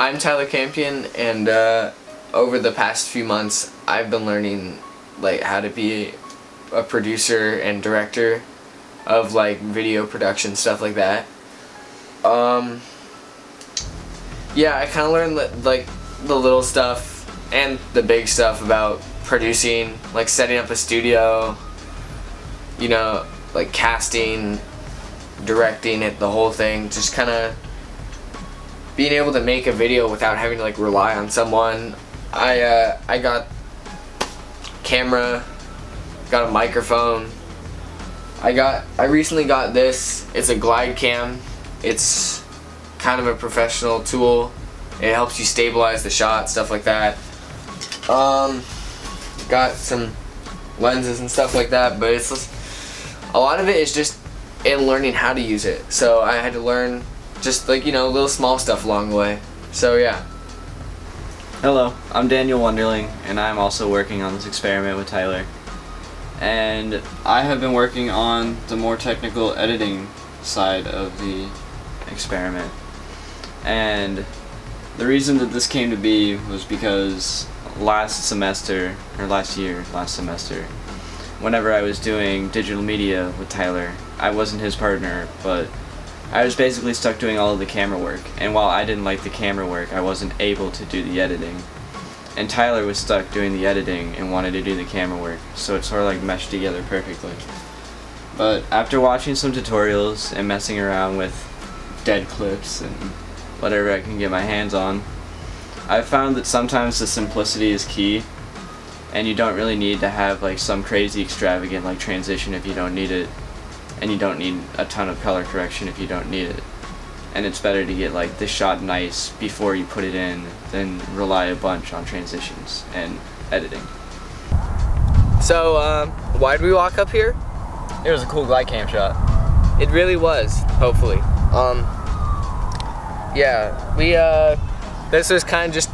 I'm Tyler Campion, and over the past few months I've been learning like how to be a producer and director of like video production, stuff like that. Yeah, I kind of learned like the little stuff and the big stuff about producing, like setting up a studio, you know, like casting, directing it, the whole thing, just kind of being able to make a video without having to like rely on someone. I got camera, got a microphone. I recently got this. It's a glide cam. It's kind of a professional tool. It helps you stabilize the shot, stuff like that. Got some lenses and stuff like that, but it's just, a lot of it is just in learning how to use it. So I had to learn just like, you know, little small stuff along the way. So yeah. Hello, I'm Daniel Wonderling, and I'm also working on this experiment with Tyler. And I have been working on the more technical editing side of the experiment. And the reason that this came to be was because last semester, whenever I was doing digital media with Tyler, I wasn't his partner, but I was basically stuck doing all of the camera work, and while I didn't like the camera work, I wasn't able to do the editing. And Tyler was stuck doing the editing and wanted to do the camera work, so it sort of like meshed together perfectly. But after watching some tutorials and messing around with dead clips and whatever I can get my hands on, I've found that sometimes the simplicity is key, and you don't really need to have like some crazy extravagant like transition if you don't need it. And you don't need a ton of color correction if you don't need it. And it's better to get like this shot nice before you put it in than rely a bunch on transitions and editing. So why did we walk up here? It was a cool glide cam shot. It really was, hopefully. Yeah, we this was kind of just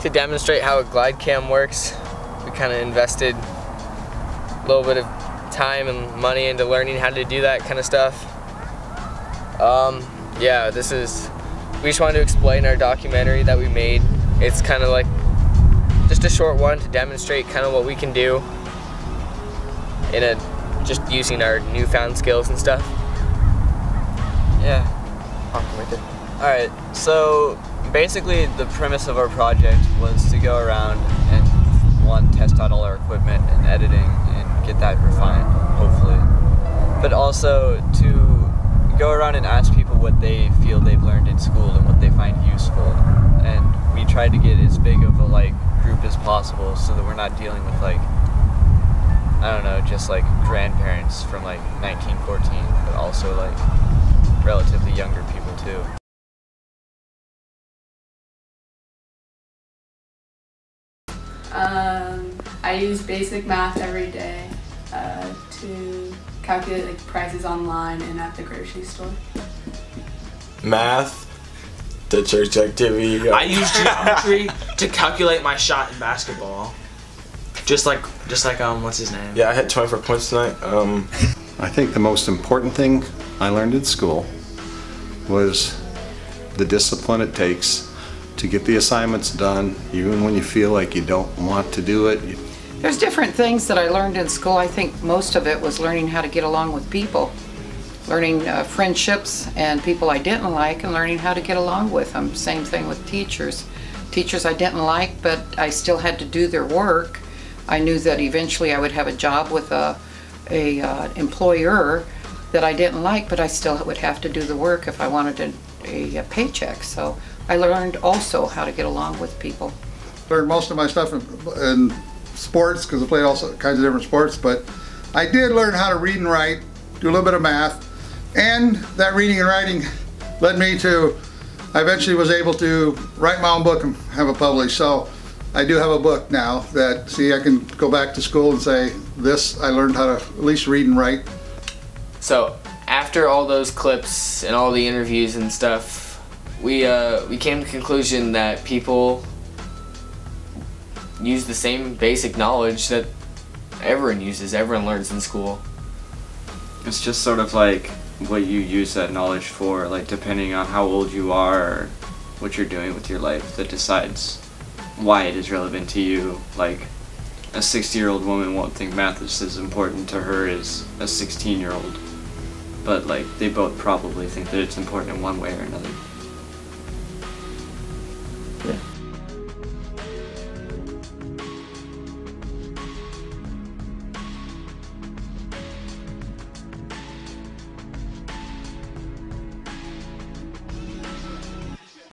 to demonstrate how a glide cam works. We kind of invested a little bit of time and money into learning how to do that kind of stuff. Yeah, we just wanted to explain our documentary that we made. It's kind of like just a short one to demonstrate kind of what we can do in just using our newfound skills and stuff. Yeah. Alright, so basically the premise of our project was to go around and test out all our equipment and editing and get that refined, hopefully. But also to go around and ask people what they feel they've learned in school and what they find useful. And we tried to get as big of a like group as possible so that we're not dealing with like, I don't know, just like grandparents from like 1914, but also like relatively younger people too. I use basic math every day to calculate like prices online and at the grocery store. Math, the church activity. I use geometry to calculate my shot in basketball. Just like what's his name? Yeah, I had 24 points tonight. I think the most important thing I learned at school was the discipline it takes to get the assignments done, even when you feel like you don't want to do it. There's different things that I learned in school. I think most of it was learning how to get along with people, learning friendships and people I didn't like, and learning how to get along with them. Same thing with teachers. Teachers I didn't like, but I still had to do their work. I knew that eventually I would have a job with a employer that I didn't like, but I still would have to do the work if I wanted a paycheck. So I learned also how to get along with people. Learned most of my stuff in sports because I played all kinds of different sports, but I did learn how to read and write, do a little bit of math, and that reading and writing led me to, I eventually was able to write my own book and have it published. So I do have a book now that, see, I can go back to school and say, this, I learned how to at least read and write. So after all those clips and all the interviews and stuff, we came to the conclusion that people use the same basic knowledge that everyone learns in school. It's just sort of like what you use that knowledge for, like depending on how old you are, or what you're doing with your life that decides why it is relevant to you. Like, a 60-year-old woman won't think math is as important to her as a 16-year-old, but like they both probably think that it's important in one way or another.